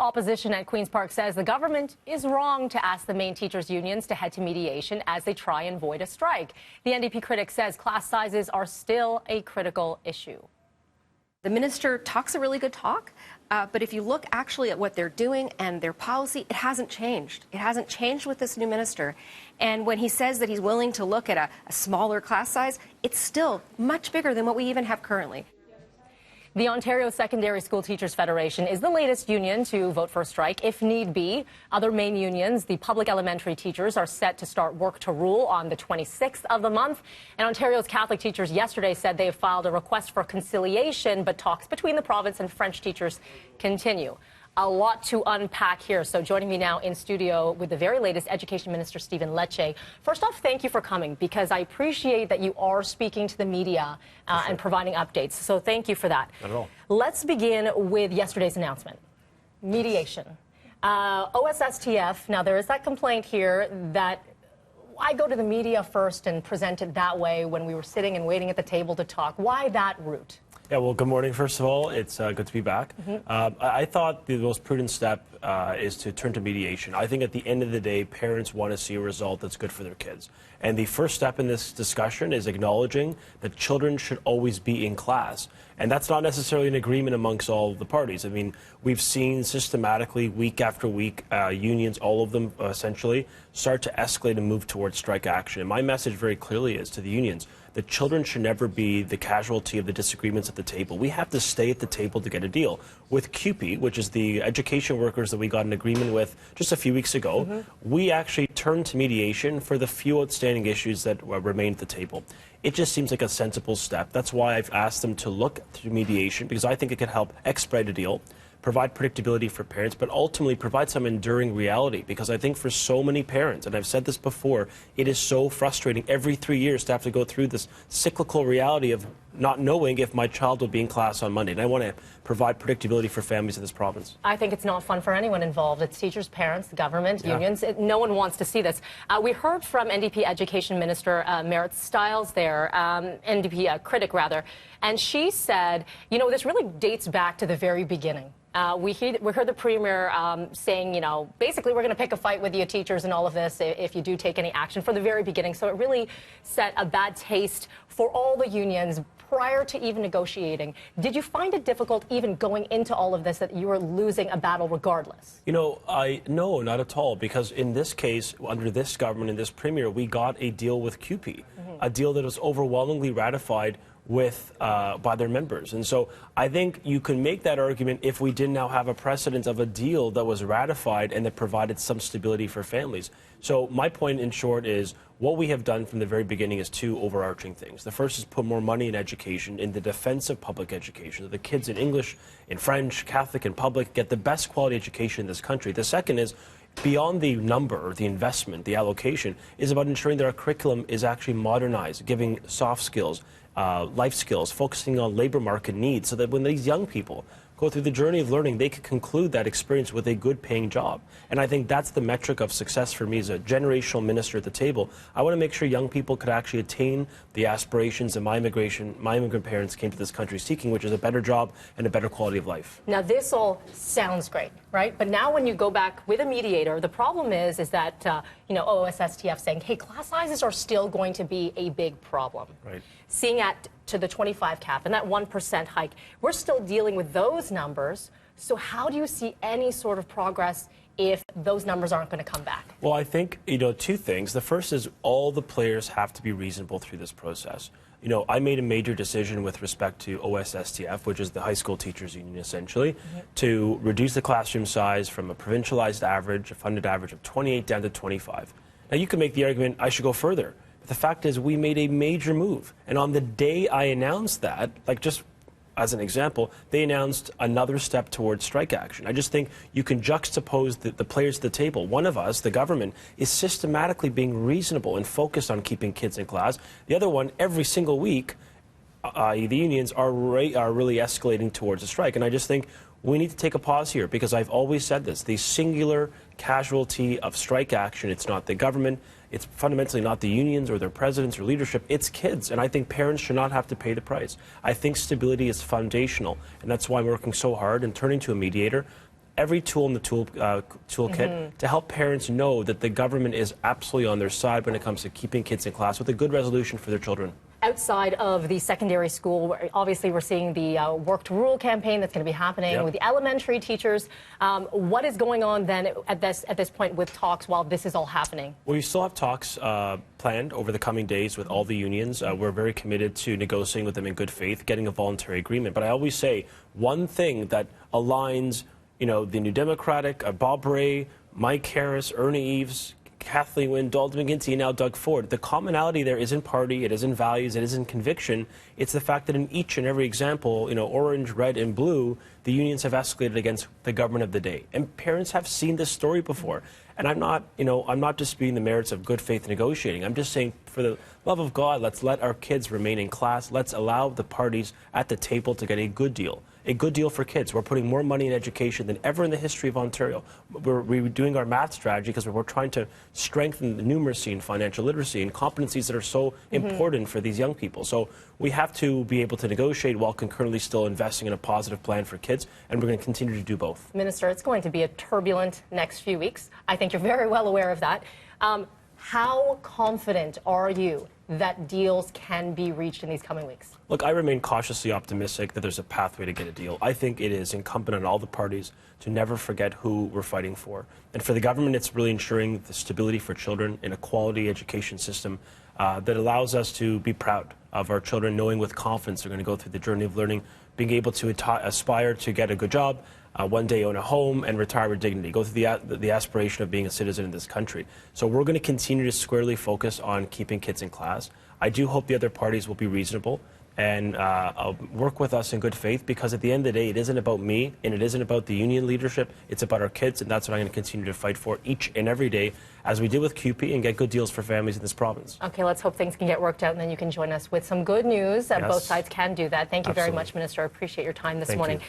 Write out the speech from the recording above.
Opposition at Queen's Park says the government is wrong to ask the main teachers' unions to head to mediation as they try and avoid a strike. The NDP critic says class sizes are still a critical issue. The minister talks a really good talk, but if you look actually at what they're doing and their policy, it hasn't changed. It hasn't changed with this new minister. And when he says that he's willing to look at a smaller class size, it's still much bigger than what we even have currently. The Ontario Secondary School Teachers Federation is the latest union to vote for a strike if need be. Other main unions, the public elementary teachers, are set to start work to rule on the 26th of the month. And Ontario's Catholic teachers yesterday said they have filed a request for conciliation, but talks between the province and French teachers continue. A lot to unpack here. So joining me now in studio with the very latest Education Minister Stephen Lecce. First off, thank you for coming, because I appreciate that you are speaking to the media and providing updates. So thank you for that. Not at all. Let's begin with yesterday's announcement. Mediation. OSSTF, now there is that complaint here that I go to the media first and present it that way when we were sitting and waiting at the table to talk. Why that route? Yeah, well, good morning, first of all. It's good to be back. I thought the most prudent step is to turn to mediation. I think at the end of the day, parents want to see a result that's good for their kids. And the first step in this discussion is acknowledging that children should always be in class. And that's not necessarily an agreement amongst all of the parties. I mean, we've seen systematically, week after week, unions, all of them essentially, start to escalate and move towards strike action. And my message very clearly is to the unions that children should never be the casualty of the disagreements at the table. We have to stay at the table to get a deal. With CUPE, which is the education workers that we got an agreement with just a few weeks ago, we actually turned to mediation for the few outstanding issues that remained at the table. It just seems like a sensible step. That's why I've asked them to look through mediation, because I think it could help expedite a deal, provide predictability for parents, but ultimately provide some enduring reality. Because I think for so many parents, and I've said this before, it is so frustrating every 3 years to have to go through this cyclical reality of not knowing if my child will be in class on Monday. And I want to provide predictability for families in this province. I think it's not fun for anyone involved. It's teachers, parents, the government, unions. No one wants to see this. We heard from NDP Education Minister Merit Stiles there, NDP critic rather, and she said, you know, this really dates back to the very beginning. We heard the Premier saying, you know, basically we're going to pick a fight with you teachers and all of this if you do take any action from the very beginning. So it really set a bad taste for all the unions prior to even negotiating. Did you find it difficult even going into all of this that you were losing a battle regardless? You know, no, not at all. Because in this case, under this government and this Premier, we got a deal with CUPE, a deal that was overwhelmingly ratified with by their members. And so I think you can make that argument if we did now have a precedent of a deal that was ratified and that provided some stability for families. So my point in short is what we have done from the very beginning is two overarching things. The first is put more money in education, in the defense of public education, so the kids in English, in French, Catholic and public get the best quality education in this country. The second is beyond the number, the investment, the allocation, is about ensuring that our curriculum is actually modernized, giving soft skills, life skills, focusing on labor market needs, so that when these young people go through the journey of learning, they can conclude that experience with a good paying job. And I think that's the metric of success for me as a generational minister at the table. I want to make sure young people could actually attain the aspirations that my immigrant parents came to this country seeking, which is a better job and a better quality of life. Now this all sounds great, right? But now when you go back with a mediator, the problem is that, you know, OSSTF saying, hey, class sizes are still going to be a big problem. Right. Seeing to the 25 cap and that 1% hike, we're still dealing with those numbers. So how do you see any sort of progress if those numbers aren't going to come back? Well, I think, you know, two things. The first is all the players have to be reasonable through this process. You know, I made a major decision with respect to OSSTF, which is the high school teachers union essentially, to reduce the classroom size from a provincialized average, a funded average of 28 down to 25. Now, you can make the argument I should go further. But the fact is we made a major move. And on the day I announced that, like just as an example, they announced another step towards strike action. I just think you can juxtapose the players at the table. One of us, the government, is systematically being reasonable and focused on keeping kids in class. The other one, every single week, the unions are really escalating towards a strike. And I just think we need to take a pause here, because I've always said this, the singular casualty of strike action, it's not the government, it's fundamentally not the unions or their presidents or leadership, it's kids. And I think parents should not have to pay the price. I think stability is foundational, and that's why I'm working so hard and turning to a mediator. every tool in the toolkit to help parents know that the government is absolutely on their side when it comes to keeping kids in class with a good resolution for their children. Outside of the secondary school, obviously we're seeing the Work to Rule campaign that's going to be happening with the elementary teachers. What is going on then at this point with talks while this is all happening? Well, we still have talks planned over the coming days with all the unions. We're very committed to negotiating with them in good faith, getting a voluntary agreement. But I always say one thing that aligns, the New Democratic, Bob Ray, Mike Harris, Ernie Eves, Kathleen Wynne, Dalton McGuinty, and now Doug Ford. The commonality there isn't party, it isn't values, it isn't conviction. It's the fact that in each and every example, orange, red, and blue, the unions have escalated against the government of the day. And parents have seen this story before. And I'm not disputing the merits of good faith negotiating. I'm just saying, for the love of God, let's let our kids remain in class. Let's allow the parties at the table to get a good deal for kids. We're putting more money in education than ever in the history of Ontario. We're redoing our math strategy because we're trying to strengthen the numeracy and financial literacy and competencies that are so important for these young people. So we have to be able to negotiate while concurrently still investing in a positive plan for kids, and we're going to continue to do both. Minister, it's going to be a turbulent next few weeks. I think you're very well aware of that. How confident are you that deals can be reached in these coming weeks? Look, I remain cautiously optimistic that there's a pathway to get a deal. I think it is incumbent on all the parties to never forget who we're fighting for. And for the government, it's really ensuring the stability for children in a quality education system that allows us to be proud of our children, knowing with confidence they're going to go through the journey of learning, being able to aspire to get a good job, one day own a home, and retire with dignity, go through the aspiration of being a citizen in this country. So we're going to continue to squarely focus on keeping kids in class. I do hope the other parties will be reasonable and work with us in good faith, because at the end of the day, it isn't about me and it isn't about the union leadership. It's about our kids, and that's what I'm going to continue to fight for each and every day, as we did with QP, and get good deals for families in this province. Okay, let's hope things can get worked out, and then you can join us with some good news. Yes. Both sides can do that. Thank you Absolutely. very much, Minister. I appreciate your time this Thank morning. You.